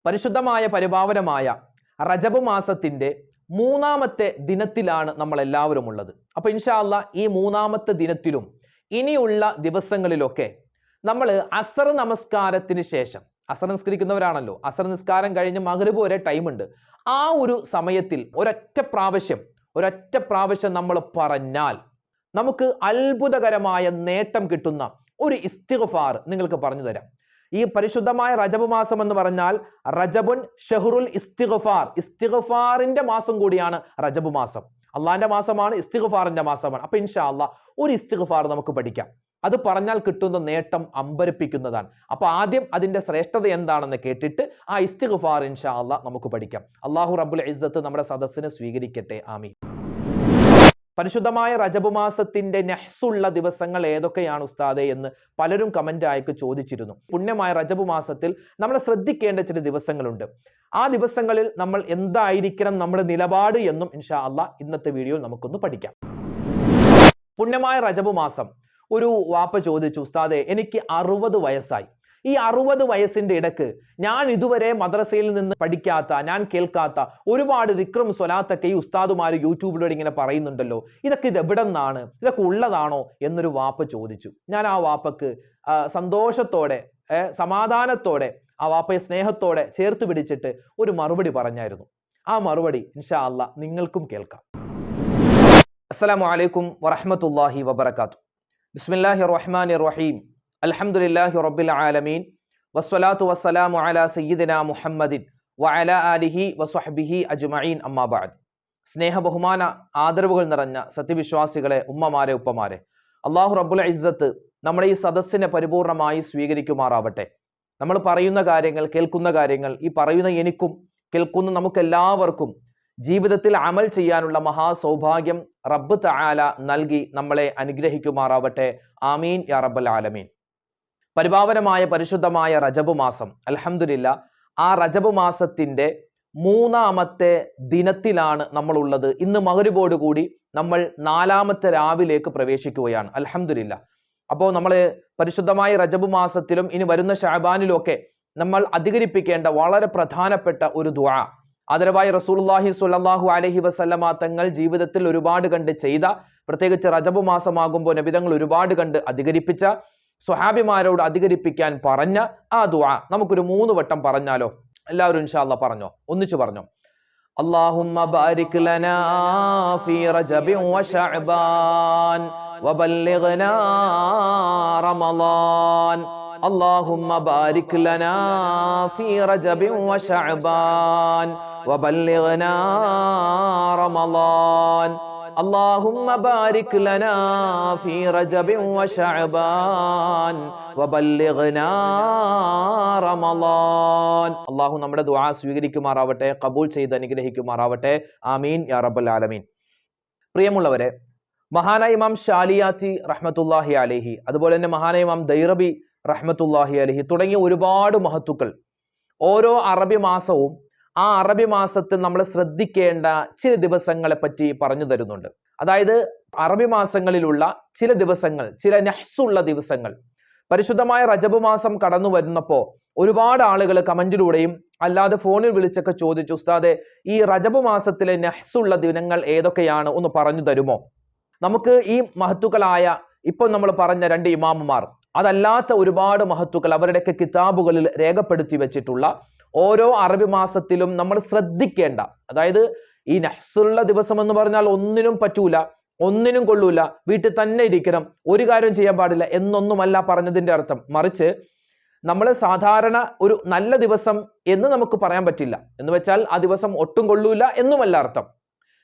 പരിശുദ്ധമായ പരിപാവനമായ റജബ് മാസത്തിന്റെ മൂന്നാമത്തെ ദിനത്തിലാണ് നമ്മൾ എല്ലാവരും ഉള്ളത്. അപ്പൊ ഇൻഷാ അല്ലാഹ് ഈ മൂന്നാമത്തെ ദിനത്തിലും ഇനിയുള്ള ദിവസങ്ങളിലൊക്കെ നമ്മൾ അസർ നമസ്കാരത്തിന് ശേഷം, അസർ നിസ്കരിക്കുന്നവരാണല്ലോ, അസർ നിസ്കാരം കഴിഞ്ഞ് മഗ്രിബ് വരെ ടൈം ഉണ്ട്, ആ ഒരു സമയത്തിൽ ഒരൊറ്റ പ്രാവശ്യം നമ്മൾ പറഞ്ഞാൽ നമുക്ക് അത്ഭുതകരമായ നേട്ടം കിട്ടുന്ന ഒരു ഇസ്തിഗ്ഫാർ നിങ്ങൾക്ക് പറഞ്ഞു തരാം. ഈ പരിശുദ്ധമായ റജബ് മാസം എന്ന് പറഞ്ഞാൽ റജബുൻ ഷഹ്റുൽ ഇസ്തിഗ്ഫാർ, ഇസ്തിഗ്ഫാറിന്റെ മാസം കൂടിയാണ് റജബ് മാസം. അള്ളാന്റെ മാസമാണ്, ഇസ്തിഗ്ഫാറിന്റെ മാസമാണ്. അപ്പൊ ഇൻഷാ അല്ലാഹ് ഒരു ഇസ്തിഗ്ഫാർ നമുക്ക് പഠിക്കാം. അത് പറഞ്ഞാൽ കിട്ടുന്ന നേട്ടം അമ്പരപ്പിക്കുന്നതാണ്. അപ്പൊ ആദ്യം അതിന്റെ ശ്രേഷ്ഠത എന്താണെന്ന് കേട്ടിട്ട് ആ ഇസ്തിഗ്ഫാർ ഇൻഷാ അല്ലാഹ് നമുക്ക് പഠിക്കാം. അല്ലാഹു റബ്ബുൽ ഇസ്സത്ത് നമ്മുടെ സദസ്സിനെ സ്വീകരിക്കട്ടെ, ആമീൻ. പരിശുദ്ധമായ റജബ് മാസത്തിന്റെ നഹ്സുള്ള ദിവസങ്ങൾ ഏതൊക്കെയാണ് ഉസ്താദെ എന്ന് പലരും കമന്റ് ആയിട്ട് ചോദിച്ചിരുന്നു. പുണ്യമായ റജബ് മാസത്തിൽ നമ്മൾ ശ്രദ്ധിക്കേണ്ട ചില ദിവസങ്ങളുണ്ട്. ആ ദിവസങ്ങളിൽ നമ്മൾ എന്തായിരിക്കണം നമ്മുടെ നിലപാട് എന്നും ഇൻഷാ അല്ലാഹ് ഇന്നത്തെ വീഡിയോയിൽ നമുക്കൊന്ന് പഠിക്കാം. പുണ്യമായ റജബ് മാസം ഒരു വാപ്പ ചോദിച്ചു, ഉസ്താദെ എനിക്ക് 60 വയസ്സായി, ഈ 60 വയസ്സിന്റെ ഇടക്ക് ഞാൻ ഇതുവരെ മദ്രസയിൽ നിന്ന് പഠിക്കാത്ത, ഞാൻ കേൾക്കാത്ത ഒരുപാട് ദിക്റും സ്വലാത്തൊക്കെ ഈ ഉസ്താദുമാർ യൂട്യൂബിലൂടെ ഇങ്ങനെ പറയുന്നുണ്ടല്ലോ, ഇതൊക്കെ ഇത് എവിടെ നിന്നാണ്, ഇതൊക്കെ ഉള്ളതാണോ എന്നൊരു വാപ്പ ചോദിച്ചു. ഞാൻ ആ വാപ്പക്ക് സന്തോഷത്തോടെ സമാധാനത്തോടെ ആ വാപ്പയെ സ്നേഹത്തോടെ ചേർത്ത് പിടിച്ചിട്ട് ഒരു മറുപടി പറഞ്ഞായിരുന്നു. ആ മറുപടി ഇൻഷാ അല്ലാഹ് നിങ്ങൾക്കും കേൾക്കാം. അസ്സലാമു അലൈക്കും വറഹ്മത്തുള്ളാഹി വബറകാതുഹു. ബിസ്മില്ലാഹിർ റഹ്മാനിർ റഹീം. അൽഹംദുലില്ലാഹി റബ്ബിൽ ആലമീൻ വസ്സലാത്തു വസ്സലാമു അലാ സയ്യിദിനാ മുഹമ്മദിൻ വഅലാ ആലിഹി വസ്വഹ്ബിഹി അജ്മഈൻ, അമ്മാ ബഅദ്. സ്നേഹ ബഹുമാന ആദരവുകൾ നിറഞ്ഞ സത്യവിശ്വാസികളെ, ഉമ്മമാരെ, ഉപ്പമാരെ, അല്ലാഹു റബ്ബുൽ ഇസ്സത്ത് നമ്മുടെ ഈ സദസ്സിനെ പരിപൂർണമായി സ്വീകരിക്കുമാറാവട്ടെ. നമ്മൾ പറയുന്ന കാര്യങ്ങൾ, കേൾക്കുന്ന കാര്യങ്ങൾ, ഈ പറയുന്ന എനിക്കും കേൾക്കുന്ന നമുക്കെല്ലാവർക്കും ജീവിതത്തിൽ അമൽ ചെയ്യാനുള്ള മഹാസൗഭാഗ്യം റബ്ബ് തആല നൽകി നമ്മളെ അനുഗ്രഹിക്കുമാറാവട്ടെ, ആമീൻ യാ റബ്ബൽ ആലമീൻ. പരിപാവനമായ പരിശുദ്ധമായ റജബ് മാസം, അൽഹംദുലില്ലാഹ്, ആ റജബ് മാസത്തിന്റെ മൂന്നാമത്തെ ദിനത്തിലാണ് നമ്മൾ ഉള്ളത്. ഇന്ന് മഗ്രിബോട് കൂടി നമ്മൾ 4ാമത്തെ രാവിലേക്ക് പ്രവേശിക്കുകയാണ്, അൽഹംദുലില്ലാഹ്. അപ്പോൾ നമ്മൾ പരിശുദ്ധമായ റജബ് മാസത്തിലും ഇനി വരുന്ന ശഅബാനിലും ഒക്കെ നമ്മൾ അധികരിപ്പിക്കേണ്ട വളരെ പ്രധാനപ്പെട്ട ഒരു ദുആ, ആദരവായ റസൂലുള്ളാഹി സ്വല്ലല്ലാഹു അലൈഹി വസല്ലമ തങ്ങൾ ജീവിതത്തിൽ ഒരുപാട് കണ്ട് ചെയ്ത, പ്രത്യേകിച്ച് റജബ് മാസമാകുമ്പോൾ നബിതങ്ങൾ ഒരുപാട് കണ്ട് അധികരിപ്പിച്ച, സ്വഹാബിമാരോട് അധികരിപ്പിക്കാൻ പറഞ്ഞ ആ ദുആ നമുക്കൊരു 3 വട്ടം പറഞ്ഞാലോ? എല്ലാവരും ഇൻഷാ അല്ലാഹ് പറഞ്ഞോ, ഒന്നിച്ചു പറഞ്ഞോ. അല്ലാഹുമ്മ ബാരിക് ലനാ ഫീ റജബി വ ശഅബാൻ വബല്ലിഗ്നാ റമളാൻ. അല്ലാഹുമ്മ ബാരിക് ലനാ ഫീ റജബി വ ശഅബാൻ വബല്ലിഗ്നാ റമളാൻ. اللهم بارك لنا في رجب وشعبان وبلغنا رمضان. അല്ലാഹു നമ്മുടെ ദുആ സ്വീകരിക്കുമാറാവട്ടെ, ഖബൂൽ ചെയ്ത് അനുഗ്രഹിക്കുമാറാവട്ടെ, ആമീൻ യാ റബ്ബൽ ആലമീൻ. പ്രിയമുള്ളവരെ, മഹാനായ ഇമാം ശാലിയാത്തി റഹ്മത്തുള്ളാഹി അലൈഹി, അതുപോലെ തന്നെ മഹാനായ ഇമാം ദൈറബി റഹ്മത്തുള്ളാഹി അലൈഹി തുടങ്ങിയ ഒരുപാട് മഹത്തുക്കൾ ഓരോ അറബി മാസവും ആ അറബി മാസത്തിൽ നമ്മൾ ശ്രദ്ധിക്കേണ്ട ചില ദിവസങ്ങളെ പറ്റി പറഞ്ഞു തരുന്നുണ്ട്. അതായത് അറബി മാസങ്ങളിലുള്ള ചില ദിവസങ്ങൾ, ചില നഹ്സുള്ള ദിവസങ്ങൾ. പരിശുദ്ധമായ റജബ് മാസം കടന്നു വരുന്നപ്പോൾ ഒരുപാട് ആളുകൾ കമന്റിലൂടെയും അല്ലാതെ ഫോണിൽ വിളിച്ചൊക്കെ ചോദിച്ചു, ഉസ്താദെ ഈ റജബ് മാസത്തിലെ നഹ്സുള്ള ദിനങ്ങൾ ഏതൊക്കെയാണ്, ഒന്ന് പറഞ്ഞു തരുമോ? നമുക്ക് ഈ മഹത്തുക്കളായ ഇപ്പോൾ നമ്മൾ പറഞ്ഞ 2 ഇമാമുമാർ, അതല്ലാത്ത ഒരുപാട് മഹത്തുക്കൾ അവരുടെയൊക്കെ കിതാബുകളിൽ രേഖപ്പെടുത്തി വെച്ചിട്ടുള്ള ഓരോ അറബി മാസത്തിലും നമ്മൾ ശ്രദ്ധിക്കേണ്ട, അതായത് ഈ നഹ്സുള്ള ദിവസം എന്ന് പറഞ്ഞാൽ ഒന്നിനും പറ്റൂല, ഒന്നിനും കൊള്ളൂല, വീട്ടിൽ തന്നെ ഇരിക്കണം, ഒരു കാര്യം ചെയ്യാൻ പാടില്ല എന്നൊന്നുമല്ല പറഞ്ഞതിന്റെ അർത്ഥം. മറിച്ച് നമ്മൾ സാധാരണ ഒരു നല്ല ദിവസം എന്ന് നമുക്ക് പറയാൻ പറ്റില്ല, എന്ന് വെച്ചാൽ ആ ദിവസം ഒട്ടും കൊള്ളൂല എന്നുമല്ല അർത്ഥം.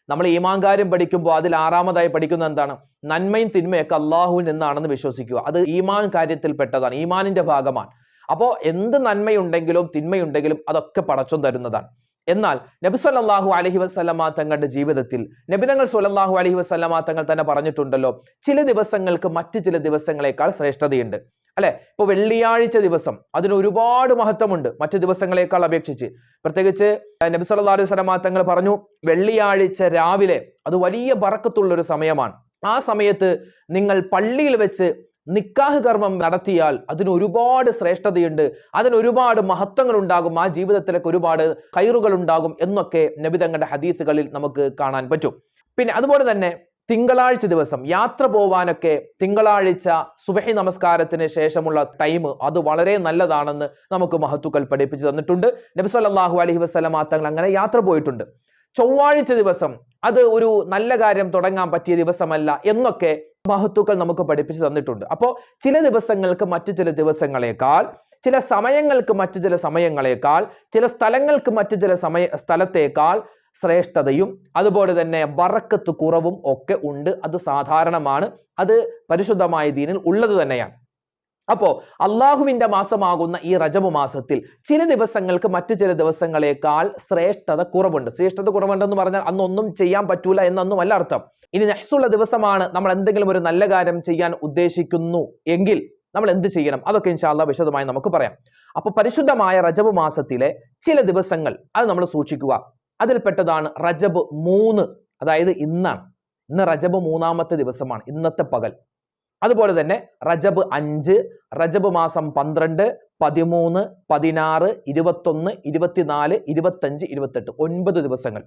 നമ്മൾ ഈമാൻ കാര്യം പഠിക്കുമ്പോൾ അതിൽ 6ാമതായി പഠിക്കുന്നത് എന്താണ്? നന്മയും തിന്മയൊക്കെ അള്ളാഹുവിൽ നിന്നാണെന്ന് വിശ്വസിക്കുക. അത് ഈമാൻ കാര്യത്തിൽ പെട്ടതാണ്, ഈമാനിന്റെ ഭാഗമാണ്. അപ്പോൾ എന്ത് നന്മയുണ്ടെങ്കിലും തിന്മയുണ്ടെങ്കിലും അതൊക്കെ പടച്ചോൻ തരുന്നതാണ്. എന്നാൽ നബി സല്ലല്ലാഹു അലൈഹി വസല്ലമ തങ്ങളുടെ ജീവിതത്തിൽ നബിതങ്ങൾ സല്ലല്ലാഹു അലൈഹി വസല്ലമ തങ്ങൾ തന്നെ പറഞ്ഞിട്ടുണ്ടല്ലോ, ചില ദിവസങ്ങൾക്ക് മറ്റു ചില ദിവസങ്ങളെക്കാൾ ശ്രേഷ്ഠതയുണ്ട്, അല്ലെ? ഇപ്പൊ വെള്ളിയാഴ്ച ദിവസം അതിന് ഒരുപാട് മഹത്വമുണ്ട് മറ്റു ദിവസങ്ങളെക്കാൾ അപേക്ഷിച്ച്. പ്രത്യേകിച്ച് നബി സല്ലല്ലാഹു അലൈഹി വസല്ലമ തങ്ങൾ പറഞ്ഞു, വെള്ളിയാഴ്ച രാവിലെ അത് വലിയ ബറക്കത്തുള്ള ഒരു സമയമാണ്. ആ സമയത്ത് നിങ്ങൾ പള്ളിയിൽ വെച്ച് നിക്കാഹ് കർമ്മം നടത്തിയാൽ അതിന് ഒരുപാട് ശ്രേഷ്ഠതയുണ്ട്, അതിന് ഒരുപാട് മഹത്വങ്ങൾ ഉണ്ടാകും, ആ ജീവിതത്തിലേക്ക് ഒരുപാട് ഖൈറുകൾ ഉണ്ടാകും എന്നൊക്കെ നബി തങ്ങളുടെ ഹദീസുകളിൽ നമുക്ക് കാണാൻ പറ്റും. പിന്നെ അതുപോലെ തന്നെ തിങ്കളാഴ്ച ദിവസം യാത്ര പോവാനൊക്കെ തിങ്കളാഴ്ച സുബഹി നമസ്കാരത്തിന് ശേഷമുള്ള ടൈം അത് വളരെ നല്ലതാണെന്ന് നമുക്ക് മഹത്തുക്കൾ പഠിപ്പിച്ചു തന്നിട്ടുണ്ട്. നബി സല്ലല്ലാഹു അലൈഹി വസല്ലമ തങ്ങൾ അങ്ങനെ യാത്ര പോയിട്ടുണ്ട്. ചൊവ്വാഴ്ച ദിവസം അത് ഒരു നല്ല കാര്യം തുടങ്ങാൻ പറ്റിയ ദിവസമല്ല എന്നൊക്കെ മഹത്തുക്കൾ നമുക്ക് പഠിപ്പിച്ചു തന്നിട്ടുണ്ട്. അപ്പോൾ ചില ദിവസങ്ങൾക്ക് മറ്റു ചില ദിവസങ്ങളെക്കാൾ, ചില സമയങ്ങൾക്ക് മറ്റു ചില സമയങ്ങളെക്കാൾ, ചില സ്ഥലങ്ങൾക്ക് മറ്റു ചില സ്ഥലത്തേക്കാൾ ശ്രേഷ്ഠതയും അതുപോലെ തന്നെ ബറക്കത്ത് കുറവും ഒക്കെ ഉണ്ട്. അത് സാധാരണമാണ്, അത് പരിശുദ്ധമായ ദീനിൽ ഉള്ളത് തന്നെയാണ്. അപ്പോ അള്ളാഹുവിന്റെ മാസമാകുന്ന ഈ റജബ് മാസത്തിൽ ചില ദിവസങ്ങൾക്ക് മറ്റു ചില ദിവസങ്ങളെക്കാൾ ശ്രേഷ്ഠത കുറവുണ്ട്. ശ്രേഷ്ഠത കുറവുണ്ടെന്ന് പറഞ്ഞാൽ അന്നൊന്നും ചെയ്യാൻ പറ്റൂല എന്നൊന്നുമല്ല അർത്ഥം. ഇനി നഹ്സുള്ള ദിവസമാണ്, നമ്മൾ എന്തെങ്കിലും ഒരു നല്ല കാര്യം ചെയ്യാൻ ഉദ്ദേശിക്കുന്നു എങ്കിൽ നമ്മൾ എന്ത് ചെയ്യണം, അതൊക്കെ ഇൻഷാ അല്ലാഹ് വിശദമായി നമുക്ക് പറയാം. അപ്പൊ പരിശുദ്ധമായ റജബ് മാസത്തിലെ ചില ദിവസങ്ങൾ അത് നമ്മൾ സൂക്ഷിക്കുക. അതിൽപ്പെട്ടതാണ് റജബ് 3, അതായത് ഇന്നാണ്. ഇന്ന് റജബ് 3-ാമത്തെ ദിവസമാണ്, ഇന്നത്തെ പകൽ. അതുപോലെ തന്നെ റജബ് 5, റജബ് മാസം 12, 13, 16, 21, 24, 25, 28 9 ദിവസങ്ങൾ.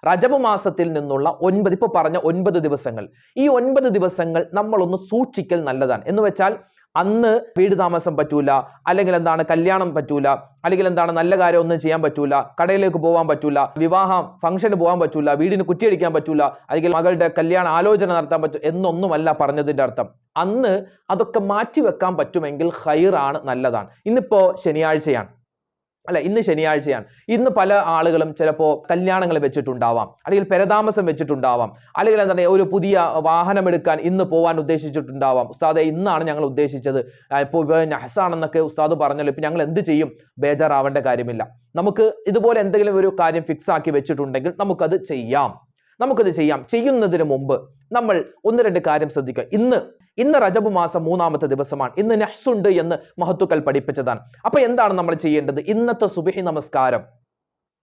റജബ് മാസത്തിൽ നിന്നുള്ള 9, ഇപ്പൊ പറഞ്ഞ 9 ദിവസങ്ങൾ, ഈ 9 ദിവസങ്ങൾ നമ്മളൊന്ന് സൂക്ഷിക്കൽ നല്ലതാണ്. എന്ന് വെച്ചാൽ അന്ന് വീട് താമസം പറ്റൂല, അല്ലെങ്കിൽ എന്താണ് കല്യാണം പറ്റൂല, അല്ലെങ്കിൽ എന്താണ് നല്ല കാര്യം ഒന്നും ചെയ്യാൻ പറ്റൂല, കടയിലേക്ക് പോകാൻ പറ്റൂല, വിവാഹം ഫംഗ്ഷന് പോകാൻ പറ്റൂല, വീടിന് കുറ്റിയടിക്കാൻ പറ്റൂല, അല്ലെങ്കിൽ മകളുടെ കല്യാണ ആലോചന നടത്താൻ പറ്റും എന്നൊന്നുമല്ല പറഞ്ഞതിന്റെ അർത്ഥം. അന്ന് അതൊക്കെ മാറ്റിവെക്കാൻ പറ്റുമെങ്കിൽ ഖൈറാണ്, നല്ലതാണ്. ഇന്നിപ്പോ ശനിയാഴ്ചയാണ് അല്ലെ, ഇന്ന് ശനിയാഴ്ചയാണ്. ഇന്ന് പല ആളുകളും ചിലപ്പോൾ കല്യാണങ്ങൾ വെച്ചിട്ടുണ്ടാവാം, അല്ലെങ്കിൽ പെരതാമസം വെച്ചിട്ടുണ്ടാവാം, അല്ലെങ്കിൽ എന്താണ് ഒരു പുതിയ വാഹനം എടുക്കാൻ ഇന്ന് പോകാൻ ഉദ്ദേശിച്ചിട്ടുണ്ടാവാം. ഉസ്താദെ ഇന്നാണ് ഞങ്ങൾ ഉദ്ദേശിച്ചത്, ഇപ്പോൾ നഹ്സാണെന്നൊക്കെ ഉസ്താദ് പറഞ്ഞല്ലോ, ഇപ്പൊ ഞങ്ങൾ എന്ത് ചെയ്യും? ബേജാറാവേണ്ട കാര്യമില്ല. നമുക്ക് ഇതുപോലെ എന്തെങ്കിലും ഒരു കാര്യം ഫിക്സ് ആക്കി വെച്ചിട്ടുണ്ടെങ്കിൽ നമുക്കത് ചെയ്യാം. ചെയ്യുന്നതിന് മുമ്പ് നമ്മൾ 1-2 കാര്യം ശ്രദ്ധിക്കുക. ഇന്ന് റജബ് മാസം 3-ാമത്തെ ദിവസമാണ്. ഇന്ന് നഹ്സുണ്ട് എന്ന് മഹത്തുക്കൾ പഠിപ്പിച്ചതാണ്. അപ്പൊ എന്താണ് നമ്മൾ ചെയ്യേണ്ടത്? ഇന്നത്തെ സുബഹി നമസ്കാരം,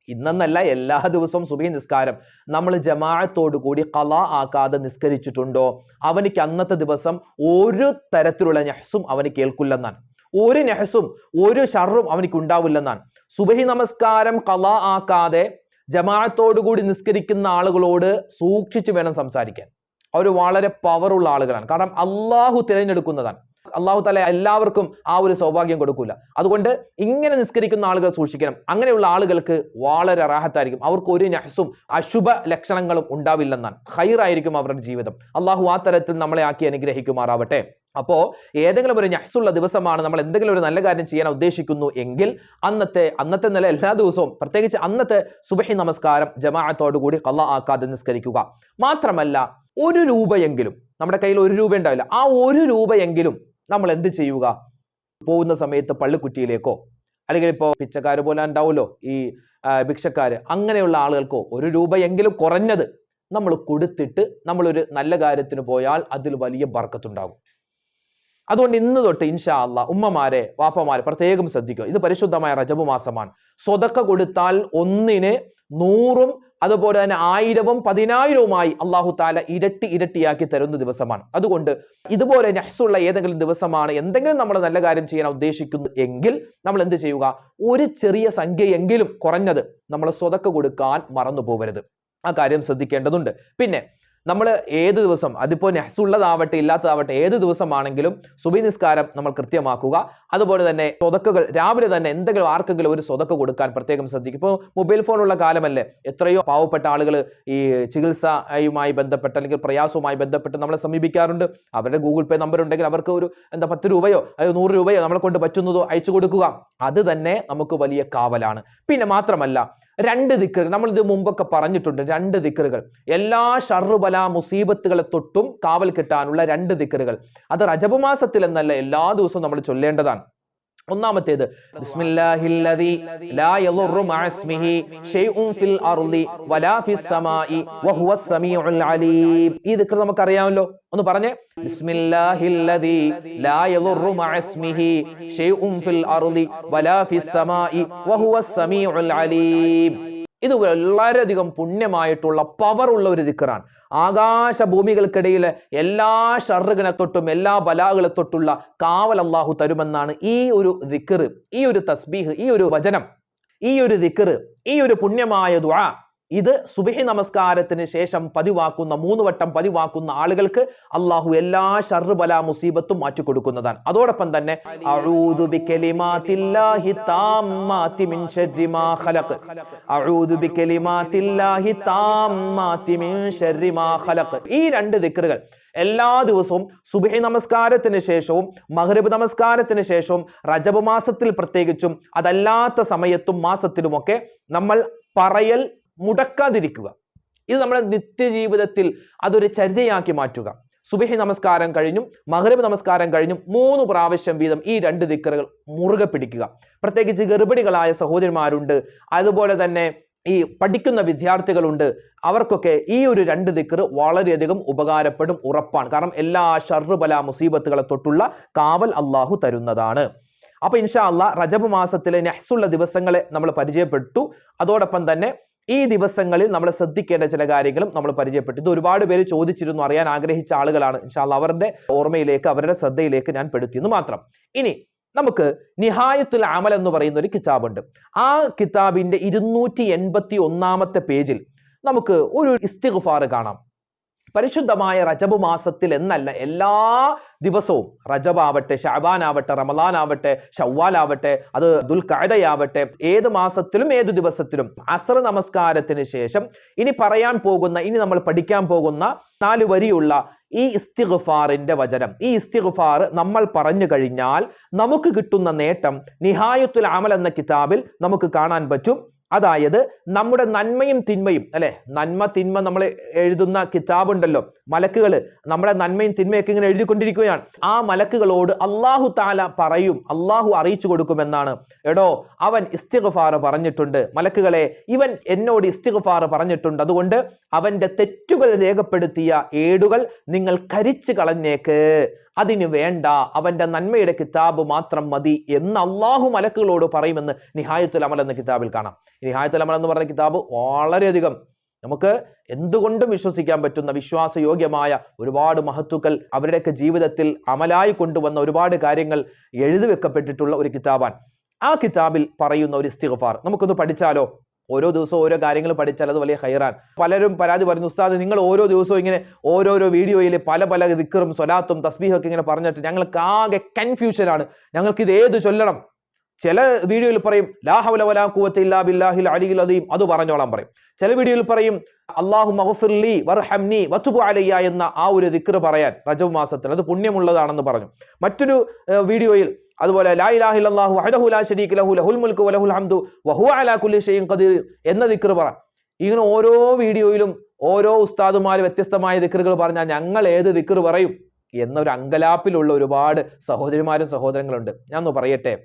ഇന്നെന്നല്ല എല്ലാ ദിവസവും സുബഹി നിസ്കാരം നമ്മൾ ജമാഅത്തോടു കൂടി ഖളാ ആക്കാതെ നിസ്കരിച്ചിട്ടുണ്ടോ, അവനിക്ക് അന്നത്തെ ദിവസം ഒരു തരത്തിലുള്ള നഹ്സും അവന് കേൾക്കില്ലെന്നാണ്. ഒരു നഹ്സും ഒരു ഷർറും അവനിക്ക് ഉണ്ടാവില്ലെന്നാണ്. സുബഹി നമസ്കാരം ഖളാ ആക്കാതെ ജമാഅത്തോടു കൂടി നിസ്കരിക്കുന്ന ആളുകളോട് സൂക്ഷിച്ചു വേണം സംസാരിക്കാൻ. അവർ വളരെ പവറുള്ള ആളുകളാണ്. കാരണം അള്ളാഹു തിരഞ്ഞെടുക്കുന്നതാണ്. അള്ളാഹു തആല എല്ലാവർക്കും ആ ഒരു സൗഭാഗ്യം കൊടുക്കൂല. അതുകൊണ്ട് ഇങ്ങനെ നിസ്കരിക്കുന്ന ആളുകൾ സൂക്ഷിക്കണം. അങ്ങനെയുള്ള ആളുകൾക്ക് വളരെ റാഹത്തായിരിക്കും. അവർക്ക് ഒരു നഹ്സും അശുഭ ലക്ഷണങ്ങളും ഉണ്ടാവില്ലെന്നാണ്. ഖൈറായിരിക്കും അവരുടെ ജീവിതം. അള്ളാഹു ആ തരത്തിൽ നമ്മളെ ആക്കി അനുഗ്രഹിക്കുമാറാവട്ടെ. അപ്പോ ഏതെങ്കിലും ഒരു നഹ്സുള്ള ദിവസമാണ്, നമ്മൾ എന്തെങ്കിലും ഒരു നല്ല കാര്യം ചെയ്യാൻ ഉദ്ദേശിക്കുന്നു എങ്കിൽ അന്നത്തെ നില എല്ലാ ദിവസവും, പ്രത്യേകിച്ച് അന്നത്തെ സുബഹി നമസ്കാരം ജമാഅത്തോടു കൂടി ഖളാ ആക്കാതെ നിസ്കരിക്കുക. മാത്രമല്ല 1 രൂപയെങ്കിലും, നമ്മുടെ കയ്യിൽ 1 രൂപ ഉണ്ടാവില്ല, ആ 1 രൂപയെങ്കിലും നമ്മൾ എന്ത് ചെയ്യുക? പോകുന്ന സമയത്ത് പള്ളിക്കുറ്റിയിലേക്കോ, അല്ലെങ്കിൽ ഇപ്പോൾ പിച്ചക്കാര് പോലെ ഉണ്ടാവുമല്ലോ ഈ ഭിക്ഷക്കാര്, അങ്ങനെയുള്ള ആളുകൾക്കോ 1 രൂപയെങ്കിലും കുറഞ്ഞത് നമ്മൾ കൊടുത്തിട്ട് നമ്മളൊരു നല്ല കാര്യത്തിന് പോയാൽ അതിൽ വലിയ ബർക്കത്തുണ്ടാകും. അതുകൊണ്ട് ഇന്ന് തൊട്ട് ഇൻഷാ അല്ലാഹ് ഉമ്മമാരെ വാപ്പമാരെ പ്രത്യേകം ശ്രദ്ധിക്കുക. ഇത് പരിശുദ്ധമായ റജബ് മാസമാണ്. സ്വതക്ക കൊടുത്താൽ 1-ന് 100-ഉം അതുപോലെ തന്നെ 1000-ഉം 10,000-ഉമായി അള്ളാഹു താല ഇരട്ടിയാക്കി തരുന്ന ദിവസമാണ്. അതുകൊണ്ട് ഇതുപോലെ നഹ്സുള്ള ഏതെങ്കിലും ദിവസമാണ് എന്തെങ്കിലും നമ്മൾ നല്ല കാര്യം ചെയ്യാൻ ഉദ്ദേശിക്കുന്നു എങ്കിൽ നമ്മൾ എന്ത് ചെയ്യുക? ഒരു ചെറിയ സംഖ്യയെങ്കിലും കുറഞ്ഞത് നമ്മൾ സ്വതക്ക കൊടുക്കാൻ മറന്നു പോകരുത്. ആ കാര്യം ശ്രദ്ധിക്കേണ്ടതുണ്ട്. പിന്നെ നമ്മൾ ഏത് ദിവസം, അതിപ്പോൾ നഹ്സുള്ളതാവട്ടെ ഇല്ലാത്തതാവട്ടെ, ഏത് ദിവസമാണെങ്കിലും സുബഹി നിസ്കാരം നമ്മൾ കൃത്യമാക്കുക. അതുപോലെ തന്നെ സ്വതക്കകൾ രാവിലെ തന്നെ എന്തെങ്കിലും ആർക്കെങ്കിലും ഒരു സ്വതക്ക കൊടുക്കാൻ പ്രത്യേകം ശ്രദ്ധിക്കും. ഇപ്പോൾ മൊബൈൽ ഫോണുള്ള കാലമല്ലേ, എത്രയോ പാവപ്പെട്ട ആളുകൾ ഈ ചികിത്സയുമായി ബന്ധപ്പെട്ട് അല്ലെങ്കിൽ പ്രയാസവുമായി ബന്ധപ്പെട്ട് നമ്മളെ സമീപിക്കാറുണ്ട്. അവരുടെ ഗൂഗിൾ പേ നമ്പർ ഉണ്ടെങ്കിൽ അവർക്ക് ഒരു 10 രൂപയോ 100 രൂപയോ നമ്മളെ കൊണ്ട് പറ്റുന്നതോ അയച്ചു കൊടുക്കുക. അത് തന്നെ നമുക്ക് വലിയ കാവലാണ്. പിന്നെ മാത്രമല്ല 2 ദിക്റുകൾ നമ്മൾ ഇത് മുമ്പൊക്കെ പറഞ്ഞിട്ടുണ്ട്. 2 ദിക്റുകൾ എല്ലാ ഷർറു ബലാ മുസീബത്തുകളെ തൊട്ടും കാവൽ കിട്ടാനുള്ള 2 ദിക്റുകൾ, അത് റജബ് മാസത്തിൽ എന്നല്ല എല്ലാ ദിവസവും നമ്മൾ ചൊല്ലേണ്ടതാണ്. ഒന്നാമത്തേത് ബിസ്മില്ലാഹില്ലദി ലാ യദുറു മഅസ്മിഹി ഷൈഉൻ ഫിൽ അർളി വലാ ഫിസ് സമാഇ വഹുവസ് സമീഉൽ അലീം. ഈ ദിക്ർ നമുക്ക് അറിയാമല്ലോ, ഒന്ന് പറഞ്ഞേ. ബിസ്മില്ലാഹില്ലദി ലാ യദുറു മഅസ്മിഹി ഷൈഉൻ ഫിൽ അർളി വലാ ഫിസ് സമാഇ വഹുവസ് സമീഉൽ അലീം. ഇത് വളരെയധികം പുണ്യമായിട്ടുള്ള പവർ ഉള്ള ഒരു ദിക്റാണ്. ആകാശ ഭൂമികൾക്കിടയിലെ എല്ലാ ഷർറുകളെ തൊട്ടും എല്ലാ ബലാകളെ തൊട്ടുള്ള കാവൽ അള്ളാഹു തരുമെന്നാണ് ഈ ഒരു ദിക്റ്, ഈ ഒരു തസ്ബീഹ്, ഈ ഒരു വചനം, ഈ ഒരു ദിക്റ്, ഈ ഒരു പുണ്യമായ ദുആ. ഇത് സുബ്ഹി നമസ്കാരത്തിന് ശേഷം പതിവാക്കുന്ന 3 വട്ടം പതിവാക്കുന്ന ആളുകൾക്ക് അള്ളാഹു എല്ലാ ഷർറ് ബലാ മുസീബത്തും മാറ്റിക്കൊടുക്കുന്നതാണ്. അതോടൊപ്പം തന്നെ അഊദു ബികലിമാത്തില്ലാഹി താമ്മാതി മിൻ ശർരി മാ ഖലഖ്, അഊദു ബികലിമാത്തില്ലാഹി താമ്മാതി മിൻ ശർരി മാ ഖലഖ്. ഈ 2 ദിക്റുകൾ എല്ലാ ദിവസവും സുബ്ഹി നമസ്കാരത്തിന് ശേഷവും മഗ്രിബ് നമസ്കാരത്തിന് ശേഷവും റജബ് മാസത്തിൽ പ്രത്യേകിച്ചും അതല്ലാത്ത സമയത്തും മാസത്തിലുമൊക്കെ നമ്മൾ പറയൽ മുടക്കാതിരിക്കുക. ഇത് നമ്മുടെ നിത്യജീവിതത്തിൽ അതൊരു ചര്യയാക്കി മാറ്റുക. സുബ്ഹി നമസ്കാരം കഴിഞ്ഞും മഗ്രിബ് നമസ്കാരം കഴിഞ്ഞും 3 പ്രാവശ്യം വീതം ഈ 2 ദിക്റുകൾ മുറുകെ പിടിക്കുക. പ്രത്യേകിച്ച് ഗർഭിണികളായ സഹോദരിമാരുണ്ട്, അതുപോലെ തന്നെ ഈ പഠിക്കുന്ന വിദ്യാർത്ഥികളുണ്ട്, അവർക്കൊക്കെ ഈ ഒരു 2 ദിക്റ് വളരെയധികം ഉപകാരപ്പെടും, ഉറപ്പാണ്. കാരണം എല്ലാ ഷർറ് ബലാ മുസീബത്തുകളെ തൊട്ടുള്ള കാവൽ അള്ളാഹു തരുന്നതാണ്. അപ്പൊ ഇൻഷാ അല്ലാഹ് റജബ് മാസത്തിലെ നഹ്സുള്ള ദിവസങ്ങളെ നമ്മൾ പരിചയപ്പെട്ടു. അതോടൊപ്പം തന്നെ ഈ ദിവസങ്ങളിൽ നമ്മൾ ശ്രദ്ധിക്കേണ്ട ചില കാര്യങ്ങളും നമ്മൾ പരിചയപ്പെട്ടു. ഇത് ഒരുപാട് പേര് ചോദിച്ചിരുന്നു, അറിയാൻ ആഗ്രഹിച്ച ആളുകളാണ്. ഇൻഷാ അല്ലാഹ് അവരുടെ ഓർമ്മയിലേക്ക്, അവരുടെ ശ്രദ്ധയിലേക്ക് ഞാൻ പെടുത്തിയെന്ന് മാത്രം. ഇനി നമുക്ക് നിഹായത്തുൽ അമൽ എന്ന് പറയുന്ന ഒരു കിതാബുണ്ട്. ആ കിതാബിന്റെ 281-ാമത്തെ പേജിൽ നമുക്ക് ഒരു ഇസ്തിഗ്ഫാർ കാണാം. പരിശുദ്ധമായ റജബ് മാസത്തിൽ എന്നല്ല, എല്ലാ ദിവസവും, റജബ് ആവട്ടെ, ശഅബാൻ ആവട്ടെ, റമളാൻ ആവട്ടെ, ശവ്വാൽ ആവട്ടെ, അത് ദുൽഖഅദയാവട്ടെ, ഏത് മാസത്തിലും ഏത് ദിവസത്തിലും അസ്ർ നമസ്കാരത്തിന് ശേഷം ഇനി നമ്മൾ പഠിക്കാൻ പോകുന്ന 4 വരിയുള്ള ഈ ഇസ്തിഗ്ഫാറിന്റെ വചനം, ഈ ഇസ്തിഗ്ഫാർ നമ്മൾ പറഞ്ഞു കഴിഞ്ഞാൽ നമുക്ക് കിട്ടുന്ന നേട്ടം നിഹായത്തുൽ അമൽ എന്ന കിതാബിൽ നമുക്ക് കാണാൻ പറ്റും. അതായത് നമ്മുടെ നന്മയും തിന്മയും, അല്ലെ, നന്മ തിന്മ നമ്മൾ എഴുതുന്ന കിതാബുണ്ടല്ലോ, മലക്കുകൾ നമ്മുടെ നന്മയും തിന്മയൊക്കെ ഇങ്ങനെ എഴുതിക്കൊണ്ടിരിക്കുകയാണ്. ആ മലക്കുകളോട് അള്ളാഹു താല പറയും, അള്ളാഹു അറിയിച്ചു കൊടുക്കുമെന്നാണ്, എടോ അവൻ ഇസ്തിഗ്ഫാർ പറഞ്ഞിട്ടുണ്ട്, മലക്കുകളെ ഇവൻ എന്നോട് ഇസ്തിഗ്ഫാർ പറഞ്ഞിട്ടുണ്ട്, അതുകൊണ്ട് അവന്റെ തെറ്റുകൾ രേഖപ്പെടുത്തിയ ഏടുകൾ നിങ്ങൾ കരിച്ചു കളഞ്ഞേക്ക്, അതിന് വേണ്ട, അവന്റെ നന്മയുടെ കിതാബ് മാത്രം മതി എന്ന് അള്ളാഹു മലക്കുകളോട് പറയുമെന്ന് നിഹായത്തുൽ അമൽ എന്ന കിതാബിൽ കാണാം. നിഹായത്തുൽ അമൽ എന്ന് പറഞ്ഞ കിതാബ് വളരെയധികം നമുക്ക് എന്തുകൊണ്ടും വിശ്വസിക്കാൻ പറ്റുന്ന, വിശ്വാസയോഗ്യമായ ഒരുപാട് മഹത്തുക്കൾ അവരുടെയൊക്കെ ജീവിതത്തിൽ അമലായി കൊണ്ടുവന്ന ഒരുപാട് കാര്യങ്ങൾ എഴുതി വെക്കപ്പെട്ടിട്ടുള്ള ഒരു കിതാബാണ്. ആ കിതാബിൽ പറയുന്ന ഒരു ഇസ്തിഗ്ഫാർ നമുക്കൊന്ന് പഠിച്ചാലോ? ഓരോ ദിവസവും ഓരോ കാര്യങ്ങൾ പഠിച്ചാൽ അത് വലിയ ഖൈറാൻ. പലരും പരാതി പറഞ്ഞു, ഉസ്താദ് നിങ്ങൾ ഓരോ ദിവസവും ഇങ്ങനെ ഓരോരോ വീഡിയോയിൽ പല ദിക്റും സ്വലാത്തും തസ്ബീഹും ഒക്കെ ഇങ്ങനെ പറഞ്ഞിട്ട് ഞങ്ങൾക്ക് ആകെ കൺഫ്യൂഷനാണ്, ഞങ്ങൾക്ക് ഇത് ഏത് ചൊല്ലണം. ചില വീഡിയോയിൽ പറയും ലാ ഹൗല വലാ ഖുവത ഇല്ലാ ബില്ലാഹിൽ അലിയിൽ അദീം, അത് പറഞ്ഞോളാൻ പറയും. ചില വീഡിയോയിൽ പറയും അല്ലാഹുമ്മ ഗ്ഫിർലി വർഹംനി വതുബ് അലയ്യ എന്ന ആ ഒരു ദിക്ർ പറയാൻ റജബ് മാസത്തിൽ, അത് പുണ്യമുള്ളതാണെന്ന് പറഞ്ഞു. മറ്റൊരു വീഡിയോയിൽ അതുപോലെ ലാ ഇലാഹ ഇല്ലല്ലാഹു വഹ്ദഹു ലാ ശരീക ലഹു ലഹുൽ മുൽക്കു വലഹുൽ ഹംദു വഹുവ അലാ കുല്ലി ഷൈഇൻ ഖദീർ എന്ന ദിക്ർ പറ. ഇങ്ങനെ ഓരോ വീഡിയോയിലും ഓരോ ഉസ്താദുമാർ വ്യത്യസ്തമായ ദിക്റുകൾ പറഞ്ഞാൽ ഞങ്ങൾ ഏത് ദിക്ർ പറയും എന്നൊരു അങ്കലാപ്പിലുള്ള ഒരുപാട് സഹോദരിമാരും സഹോദരങ്ങളുണ്ട്. ഞാൻ ഒന്ന് പറയട്ടെ,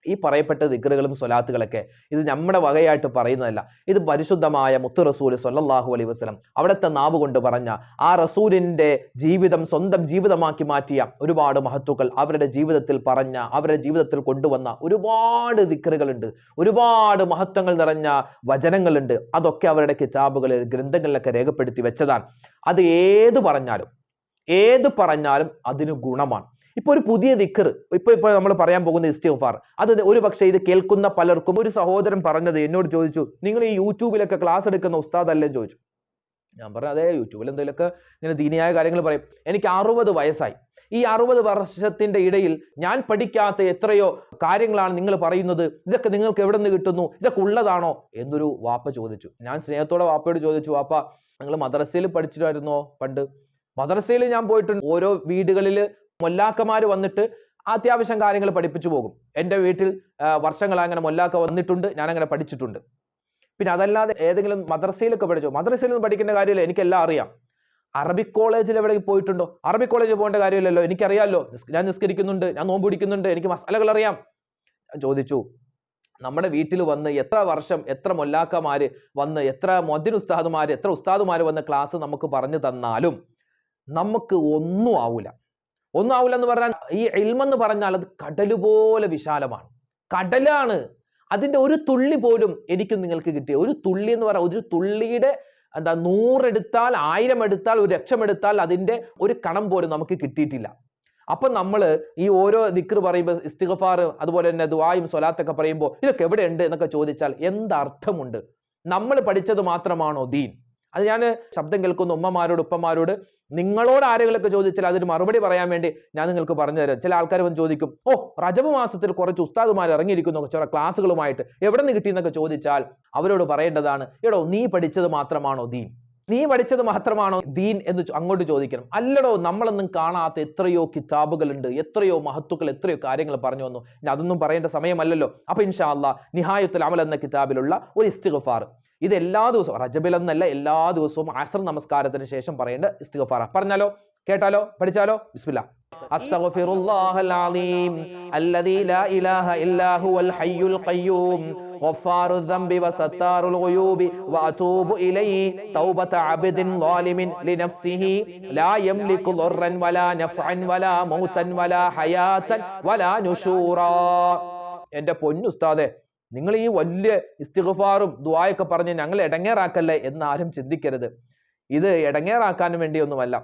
ഈ പറയപ്പെട്ട ദിക്റുകളും സ്വലാത്തുകളൊക്കെ ഇത് നമ്മുടെ വകയായിട്ട് പറയുന്നതല്ല. ഇത് പരിശുദ്ധമായ മുത്ത് റസൂൽ സ്വല്ലല്ലാഹു അലൈഹി വസല്ലം അവിടുത്തെ നാവ് കൊണ്ട് പറഞ്ഞ, ആ റസൂലിന്റെ ജീവിതം സ്വന്തം ജീവിതമാക്കി മാറ്റിയ ഒരുപാട് മഹത്തുക്കൾ അവരുടെ ജീവിതത്തിൽ പറഞ്ഞ, അവരുടെ ജീവിതത്തിൽ കൊണ്ടുവന്ന ഒരുപാട് ദിക്റുകളുണ്ട്, ഒരുപാട് മഹത്വങ്ങൾ നിറഞ്ഞ വചനങ്ങളുണ്ട്. അതൊക്കെ അവരുടെ കിതാബുകളിൽ, ഗ്രന്ഥങ്ങളിലൊക്കെ രേഖപ്പെടുത്തി വെച്ചതാണ്. അത് ഏത് പറഞ്ഞാലും അതിന് ഗുണമാണ്. ഇപ്പൊ ഒരു പുതിയ ദിക്ർ ഇപ്പൊ നമ്മൾ പറയാൻ പോകുന്ന ഇസ്തിഗ്ഫാർ, അത് ഒരു പക്ഷേ ഇത് കേൾക്കുന്ന പലർക്കും, ഒരു സഹോദരൻ പറഞ്ഞത് എന്നോട് ചോദിച്ചു, നിങ്ങൾ ഈ യൂട്യൂബിലൊക്കെ ക്ലാസ് എടുക്കുന്ന ഉസ്താദ് അല്ലേ ചോദിച്ചു. ഞാൻ പറഞ്ഞു അതെ, യൂട്യൂബിൽ എന്തെങ്കിലുമൊക്കെ ഇങ്ങനെ ദീനിയായ കാര്യങ്ങൾ പറയും. എനിക്ക് 60 വയസ്സായി. ഈ 60 വർഷത്തിന്റെ ഇടയിൽ ഞാൻ പഠിക്കാത്ത എത്രയോ കാര്യങ്ങളാണ് നിങ്ങൾ പറയുന്നത്, ഇതൊക്കെ നിങ്ങൾക്ക് എവിടെ നിന്ന് കിട്ടുന്നു, ഇതൊക്കെ ഉള്ളതാണോ എന്നൊരു വാപ്പ ചോദിച്ചു. ഞാൻ സ്നേഹത്തോടെ വാപ്പയോട് ചോദിച്ചു, വാപ്പ നിങ്ങൾ മദ്രസയിൽ പഠിച്ചിട്ടായിരുന്നോ? പണ്ട് മദ്രസയിൽ ഞാൻ പോയിട്ടുണ്ട്. ഓരോ വീടുകളിൽ മൊല്ലാക്കമാര് വന്നിട്ട് അത്യാവശ്യം കാര്യങ്ങൾ പഠിപ്പിച്ചു പോകും. എൻ്റെ വീട്ടിൽ വർഷങ്ങൾ അങ്ങനെ മൊല്ലാക്ക വന്നിട്ടുണ്ട്, ഞാൻ അങ്ങനെ പഠിച്ചിട്ടുണ്ട്. പിന്നെ അതല്ലാതെ ഏതെങ്കിലും മദ്രസയിലൊക്കെ പഠിച്ചോ? മദ്രസയിലൊന്നും പഠിക്കേണ്ട കാര്യമില്ല, എനിക്കെല്ലാം അറിയാം. അറബിക് കോളേജിൽ എവിടെ പോയിട്ടുണ്ടോ? അറബിക് കോളേജിൽ പോകേണ്ട കാര്യമില്ലല്ലോ, എനിക്കറിയാമല്ലോ, ഞാൻ നിസ്കരിക്കുന്നുണ്ട്, ഞാൻ നോമ്പ് പിടിക്കുന്നുണ്ട്, എനിക്ക് മസാലകൾ അറിയാം. ഞാൻ ചോദിച്ചു, നമ്മുടെ വീട്ടിൽ വന്ന് എത്ര വർഷം എത്ര മൊല്ലാക്കമാര് വന്ന്, എത്ര മുഅദ്ദിൻ ഉസ്താദുമാര്, എത്ര ഉസ്താദുമാര് വന്ന് ക്ലാസ് നമുക്ക് പറഞ്ഞു തന്നാലും നമുക്ക് ഒന്നും ആവൂല എന്ന് പറഞ്ഞാൽ, ഈ ഇൽമെന്ന് പറഞ്ഞാൽ അത് കടല് പോലെ വിശാലമാണ്, കടലാണ്. അതിന്റെ ഒരു തുള്ളി പോലും എനിക്കും നിങ്ങൾക്ക് കിട്ടിയ ഒരു തുള്ളി എന്ന് പറയാം, ഒരു തുള്ളിയുടെ 100 എടുത്താൽ 1000 എടുത്താൽ 1,00,000 എടുത്താൽ അതിന്റെ ഒരു കണം പോലും നമുക്ക് കിട്ടിയിട്ടില്ല. അപ്പൊ നമ്മൾ ഈ ഓരോ ദിക്ർ പറയുമ്പോൾ ഇസ്തിഗ്ഫാർ അതുപോലെ തന്നെ ദുആയും സ്വലാത്തൊക്കെ പറയുമ്പോൾ ഇതൊക്കെ എവിടെയുണ്ട് എന്നൊക്കെ ചോദിച്ചാൽ എന്തർത്ഥമുണ്ട്? നമ്മൾ പഠിച്ചത് മാത്രമാണോ ദീൻ? അത് ഞാൻ ശബ്ദം കേൾക്കുന്ന ഉമ്മമാരോട് ഉപ്പമാരോട് നിങ്ങളോട് ആരെങ്കിലൊക്കെ ചോദിച്ചാൽ അതിന് മറുപടി പറയാൻ വേണ്ടി ഞാൻ നിങ്ങൾക്ക് പറഞ്ഞു തരാം. ചില ആൾക്കാർ വന്ന് ചോദിക്കും, റജബ് മാസത്തിൽ കുറച്ച് ഉസ്താദുമാർ ഇറങ്ങിയിരിക്കുന്നു ചില ക്ലാസ്സുകളുമായിട്ട്, എവിടെ നിന്ന് കിട്ടിയെന്നൊക്കെ ചോദിച്ചാൽ അവരോട് പറയേണ്ടതാണ്, എടോ നീ പഠിച്ചത് മാത്രമാണോ ദീൻ? നീ പഠിച്ചത് മാത്രമാണോ ദീൻ എന്ന് അങ്ങോട്ട് ചോദിക്കണം. അല്ലടോ, നമ്മളൊന്നും കാണാത്ത എത്രയോ കിതാബുകളുണ്ട്, എത്രയോ മഹത്തുക്കൾ എത്രയോ കാര്യങ്ങൾ പറഞ്ഞു വന്നു. അതൊന്നും പറയേണ്ട സമയമല്ലല്ലോ. അപ്പൊ ഇൻഷാ അല്ലാഹ് നിഹായത്തുൽ അമൽ എന്ന കിതാബിലുള്ള ഒരു ഇസ്തിഗ്ഫാർ, ഇത് എല്ലാ ദിവസവും റജബിലെന്നല്ല എല്ലാ ദിവസവും അസ്ർ നമസ്കാരത്തിന് ശേഷം പറയേണ്ട ഇസ്തിഗ്ഫാർ. പറഞ്ഞാലോ, കേട്ടാലോ, പഠിച്ചാലോ? ബിസ്മില്ലാഹ്. അസ്തഗ്ഫിറുല്ലാഹൽ അലീം അല്ലദീ ലാ ഇലാഹ ഇല്ലാ ഹുവൽ ഹയ്യുൽ ഖയ്യൂം ഗഫാറുൽ ദംബി വസത്താറുൽ ഗുയൂബി വഅതൂബു ഇലൈഹി തൗബത അബ്ദിൻ ളാലിമിൻ ലിനഫ്സിഹി ലാ യംലികു ദർറൻ വലാ നഫ്അൻ വലാ മൗതൻ വലാ ഹയാതൻ വലാ നുശൂറാ. എൻ്റെ പൊന്നു ഉസ്താദേ, നിങ്ങൾ ഈ വലിയ ഇസ്തിഗ്ഫാറും ദുആയൊക്കെ പറഞ്ഞ് ഞങ്ങൾ ഇടങ്ങേറാക്കല്ലേ എന്നാരും ചിന്തിക്കരുത്. ഇത് ഇടങ്ങേറാക്കാൻ വേണ്ടിയൊന്നുമല്ല.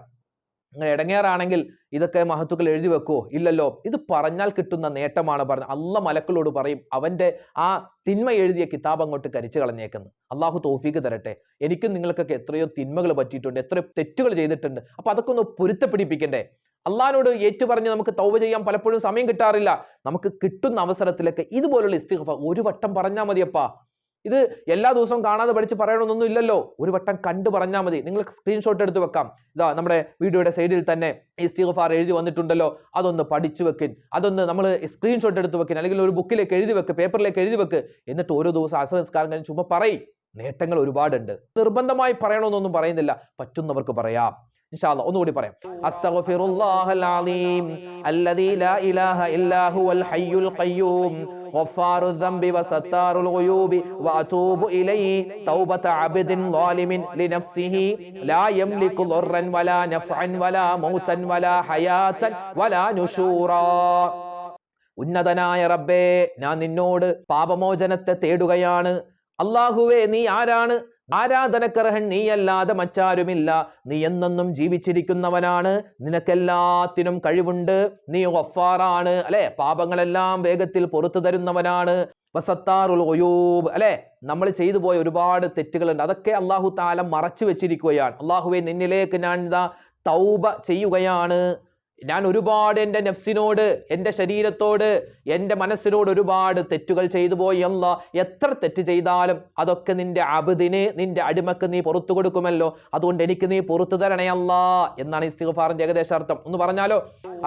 നിങ്ങൾ ഇടങ്ങേറാണെങ്കിൽ ഇതൊക്കെ മഹത്തുക്കൾ എഴുതി വെക്കുവോ? ഇല്ലല്ലോ. ഇത് പറഞ്ഞാൽ കിട്ടുന്ന നേട്ടമാണ് പറഞ്ഞത്. അള്ളാഹ് മലക്കളോട് പറയും അവന്റെ ആ തിന്മ എഴുതിയ കിതാബ് അങ്ങോട്ട് കരിച്ചു കളഞ്ഞേക്കുന്നു. അള്ളാഹു തൗഫീക്ക് തരട്ടെ. എനിക്കും നിങ്ങൾക്കൊക്കെ എത്രയോ തിന്മകൾ പറ്റിയിട്ടുണ്ട്, എത്രയോ തെറ്റുകൾ ചെയ്തിട്ടുണ്ട്. അപ്പൊ അതൊക്കെ ഒന്ന് പൊരുത്തപ്പിടിപ്പിക്കണ്ടേ? അള്ളാഹിനോട് ഏറ്റുപറഞ്ഞ് നമുക്ക് തൗബ ചെയ്യാൻ പലപ്പോഴും സമയം കിട്ടാറില്ല. നമുക്ക് കിട്ടുന്ന അവസരത്തിലൊക്കെ ഇതുപോലുള്ള ഇസ്തിഗ്ഫാർ ഒരു വട്ടം പറഞ്ഞാൽ മതിയപ്പാ. ഇത് എല്ലാ ദിവസവും കാണാതെ പഠിച്ച് പറയണമെന്നൊന്നും ഇല്ലല്ലോ. ഒരു വട്ടം കണ്ടു പറഞ്ഞാൽ മതി. നിങ്ങൾ സ്ക്രീൻഷോട്ട് എടുത്ത് വെക്കാം. ഇതാ നമ്മുടെ വീഡിയോയുടെ സൈഡിൽ തന്നെ ഇസ്തിഗ്ഫാർ എഴുതി വന്നിട്ടുണ്ടല്ലോ, അതൊന്ന് പഠിച്ചു വെക്കിൻ. അതൊന്ന് നമ്മൾ സ്ക്രീൻഷോട്ട് എടുത്ത് വെക്കിൻ, അല്ലെങ്കിൽ ഒരു ബുക്കിലേക്ക് എഴുതി വെക്ക്, പേപ്പറിലേക്ക് എഴുതി വെക്ക്. എന്നിട്ട് ഓരോ ദിവസം അസ്ർ നിസ്കാരം കഴിഞ്ഞ് ചുമ്മാ പറയും. നേട്ടങ്ങൾ ഒരുപാടുണ്ട്. നിർബന്ധമായി പറയണമെന്നൊന്നും പറയുന്നില്ല, പറ്റുന്നവർക്ക് പറയാം. ഇൻഷാ അല്ലാഹ് ഒന്നുകൂടി പറയാം. അസ്തഗ്ഫിറുല്ലാഹൽ അലീം അല്ലദീ ലാ ഇലാഹ ഇല്ലാ ഹുവൽ ഹയ്യുൽ ഖയ്യൂം ഗഫാറുൽ ദംബി വസത്താറുൽ ഗുയൂബി വഅതൂബു ഇലൈഹി തൗബത അബ്ദിൻ ളാലിമിൻ ലിനഫ്സിഹി ലാ യംലികു ദർറൻ വലാ നഫ്അൻ വലാ മൗതൻ വലാ ഹയാതൻ വലാ നുശൂറാ. ഉന്നതനായ റബ്ബേ, ഞാൻ നിന്നോട് പാപമോചനത്തെ തേടുകയാണ്. അല്ലാഹുവേ, നീ ആരാണ്? ആരാധനക്കർഹൻ നീയല്ലാതെ മറ്റാരുമില്ല. നീ എന്നെന്നും ജീവിച്ചിരിക്കുന്നവനാണ്. നിനക്കെല്ലാത്തിനും കഴിവുണ്ട്. നീ ഗഫാറാണ്, അല്ലെ? പാപങ്ങളെല്ലാം വേഗത്തിൽ പുറത്തു തരുന്നവനാണ്. വസത്താറുൽ ഗുയൂബ്, അല്ലെ? നമ്മൾ ചെയ്തു പോയ ഒരുപാട് തെറ്റുകളുണ്ട്, അതൊക്കെ അല്ലാഹു തആല മറച്ചു വെച്ചിരിക്കുകയാണ്. അല്ലാഹുവേ, നിന്നിലേക്ക് ഞാൻ തൗബ ചെയ്യുകയാണ്. ഞാൻ ഒരുപാട് എൻ്റെ നഫ്സിനോട്, എൻ്റെ ശരീരത്തോട്, എൻ്റെ മനസ്സിനോട് ഒരുപാട് തെറ്റുകൾ ചെയ്തു പോയി. അല്ലാ, എത്ര തെറ്റ് ചെയ്താലും അതൊക്കെ നിന്റെ അബ്ദിന്, നിന്റെ അടിമക്ക് നീ പുറത്തു കൊടുക്കുമല്ലോ. അതുകൊണ്ട് എനിക്ക് നീ പുറത്തു തരണേ അല്ലാ എന്നാണ് ഇസ്തിഗ്ഫാറിന്റെ ഏകദേശ അർത്ഥം. ഒന്ന് പറഞ്ഞാലോ.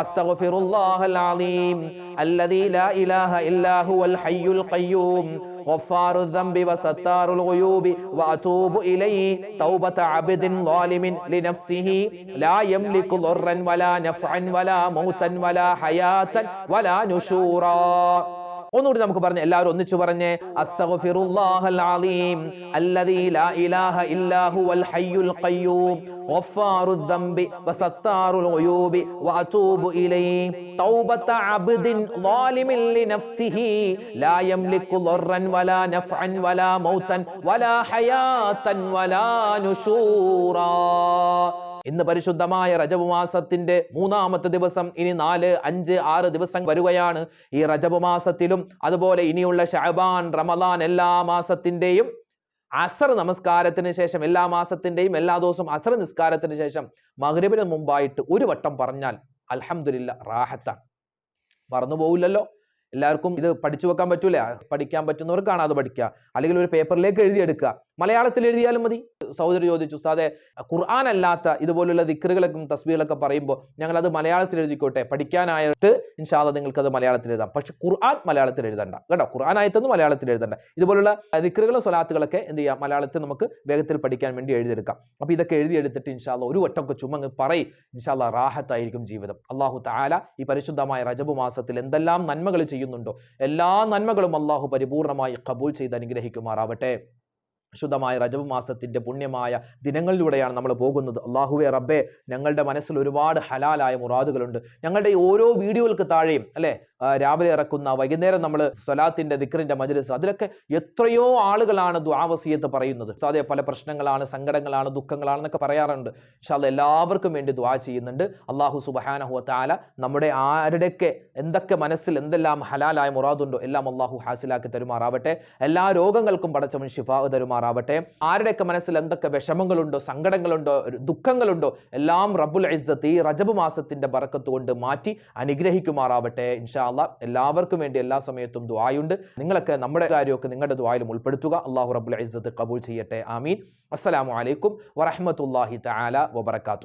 അസ്തഗ്ഫിറുല്ലാഹൽ അലീം അല്ലദീ ലാ ഇലാഹ ഇല്ലാ ഹുവൽ ഹയ്യുൽ ഖയ്യൂം ഗഫാറുൽ ദംബി വസത്താറുൽ ഗുയൂബി വഅതൂബു ഇലൈഹി തൗബത അബ്ദിൻ ളാലിമിൻ ലിനഫ്സിഹി ലാ യംലികു ദർറൻ വലാ നഫ്അൻ വലാ മൗതൻ വലാ ഹയാതൻ വലാ നുശൂറാ. ഒന്നുകൂടി നമുക്ക് പറഞ്ഞ് എല്ലാവരും ഒന്നിച്ചു പറഞ്ഞേ. അസ്തഗ്ഫിറുല്ലാഹൽ അലീം അല്ലദീ ലാ ഇലാഹ ഇല്ലാ ഹുവൽ ഹയ്യുൽ ഖയ്യൂം ഗഫാറുൽ ദംബി വസത്താറുൽ ഗുയൂബി വഅതൂബു ഇലൈഹി തൗബത അബ്ദിൻ ളാലിമിൻ ലിനഫ്സിഹി ലാ യംലികു ദർറൻ വലാ നഫ്അൻ വലാ മൗതൻ വലാ ഹയാതൻ വലാ നുശൂറാ. ഇന്ന് പരിശുദ്ധമായ റജബ് മാസത്തിന്റെ 3-ാമത്തെ ദിവസം. ഇനി 4, 5, 6 ദിവസം വരികയാണ്. ഈ റജബ് മാസത്തിലും അതുപോലെ ഇനിയുള്ള ശഅബാൻ, റമദാൻ എല്ലാ മാസത്തിന്റെയും അസ്ർ നമസ്കാരത്തിന് ശേഷം, എല്ലാ മാസത്തിന്റെയും എല്ലാ ദിവസവും അസ്ർ നിസ്കാരത്തിന് ശേഷം മഗ്രിബിന് മുമ്പായിട്ട് ഒരു വട്ടം പറഞ്ഞാൽ അൽഹംദുലില്ലാ റാഹത്താണ്. മറന്നു പോവില്ലല്ലോ. എല്ലാവർക്കും ഇത് പഠിച്ചു വെക്കാൻ പറ്റൂല. പഠിക്കാൻ പറ്റുന്നവർക്കാണ് അത് പഠിക്കുക, അല്ലെങ്കിൽ ഒരു പേപ്പറിലേക്ക് എഴുതിയെടുക്കുക. മലയാളത്തിൽ എഴുതിയാലും മതി. സഹോദരി ചോദിച്ചു, ഉസ്താദേ, ഖുർആൻ അല്ലാത്ത ഇതുപോലുള്ള ദിക്റുകളൊക്കെ തസ്ബീഹുകളൊക്കെ പറയുമ്പോൾ ഞങ്ങൾ അത് മലയാളത്തിൽ എഴുതിക്കോട്ടെ? പഠിക്കാനായിട്ട് ഇൻഷാ അല്ലാഹ് നിങ്ങൾക്ക് അത് മലയാളത്തിൽ എഴുതാം. പക്ഷെ ഖുർആൻ മലയാളത്തിൽ എഴുതണ്ട കേട്ടോ. ഖുർആൻ ആയത്തൊന്നും മലയാളത്തിൽ എഴുതണ്ട. ഇതുപോലുള്ള ദിക്റുകളും സ്വലാത്തുകളൊക്കെ എന്ത് ചെയ്യാം, മലയാളത്തിൽ നമുക്ക് വേഗത്തിൽ പഠിക്കാൻ വേണ്ടി എഴുതിയെടുക്കാം. അപ്പൊ ഇതൊക്കെ എഴുതിയെടുത്തിട്ട് ഇൻഷാ അല്ലാഹ് ഒരു വട്ടമൊക്കെ ചുമങ്ങ് പറയും. ഇൻഷാ അല്ലാഹ് റാഹത്തായിരിക്കും ജീവിതം. അല്ലാഹു തആല ഈ പരിശുദ്ധമായ റജബ് മാസത്തിൽ എന്തെല്ലാം നന്മകൾ ചെയ്യുന്നുണ്ടോ എല്ലാ നന്മകളും അല്ലാഹു പരിപൂർണമായി ഖബൂൽ ചെയ്ത് അനുഗ്രഹിക്കുമാറാവട്ടെ. ശുദ്ധമായ റജബ് മാസത്തിന്റെ പുണ്യമായ ദിനങ്ങളിലൂടെയാണ് നമ്മൾ പോകുന്നത്. അല്ലാഹുവേ റബ്ബേ, ഞങ്ങളുടെ മനസ്സിൽ ഒരുപാട് ഹലാലായ മുറാദുകളുണ്ട്. ഞങ്ങളുടെ ഓരോ വീഡിയോകൾക്ക് താഴെയും, അല്ലെ, രാവിലെ ഇറക്കുന്ന, വൈകുന്നേരം നമ്മൾ സ്വലാത്തിന്റെ ദിക്റിന്റെ മജ്ലിസ്, അതിലൊക്കെ എത്രയോ ആളുകളാണ് ദുആ വസിയത്ത് പറയുന്നത്. അതെ, പല പ്രശ്നങ്ങളാണ്, സങ്കടങ്ങളാണ്, ദുഃഖങ്ങളാണെന്നൊക്കെ പറയാറുണ്ട്. ഇൻഷാ അല്ലാഹ് എല്ലാവർക്കും വേണ്ടി ദുആ ചെയ്യുന്നുണ്ട്. അല്ലാഹു സുബ്ഹാനഹു വ തആല നമ്മുടെ ആരുടെയൊക്കെ എന്തൊക്കെ മനസ്സിൽ എന്തെല്ലാം ഹലാലായ മുറാദുണ്ടോ എല്ലാം അല്ലാഹു ഹാസിലാക്കി തരുമാറാവട്ടെ. എല്ലാ രോഗങ്ങൾക്കും പടച്ചവൻ ശിഫാ തരുമാറാവട്ടെ. ആരുടെയൊക്കെ മനസ്സിൽ എന്തൊക്കെ വിഷമങ്ങളുണ്ടോ, സങ്കടങ്ങളുണ്ടോ, ദുഃഖങ്ങളുണ്ടോ എല്ലാം റബ്ബുൽ ഇസ്സത്ത് ഈ റജബ് മാസത്തിന്റെ ബറക്കത്ത് കൊണ്ട് മാറ്റി അനുഗ്രഹിക്കുമാറാവട്ടെ. ഇൻഷാ അല്ലാഹ് എല്ലാവർക്കും വേണ്ടി എല്ലാ സമയത്തും ദുആയുണ്ട്. നിങ്ങളൊക്കെ നമ്മുടെ കാര്യമൊക്കെ നിങ്ങളുടെ ദുആയിലും ഉൾപ്പെടുത്തുക. അല്ലാഹു റബ്ബുൽ ഇസ്സത്ത് ഖബൂൽ ചെയ്യട്ടെ. ആമീൻ. അസ്സലാമു അലൈക്കും വറഹ്മത്തുള്ളാഹി തആല വബറകാതുഹു.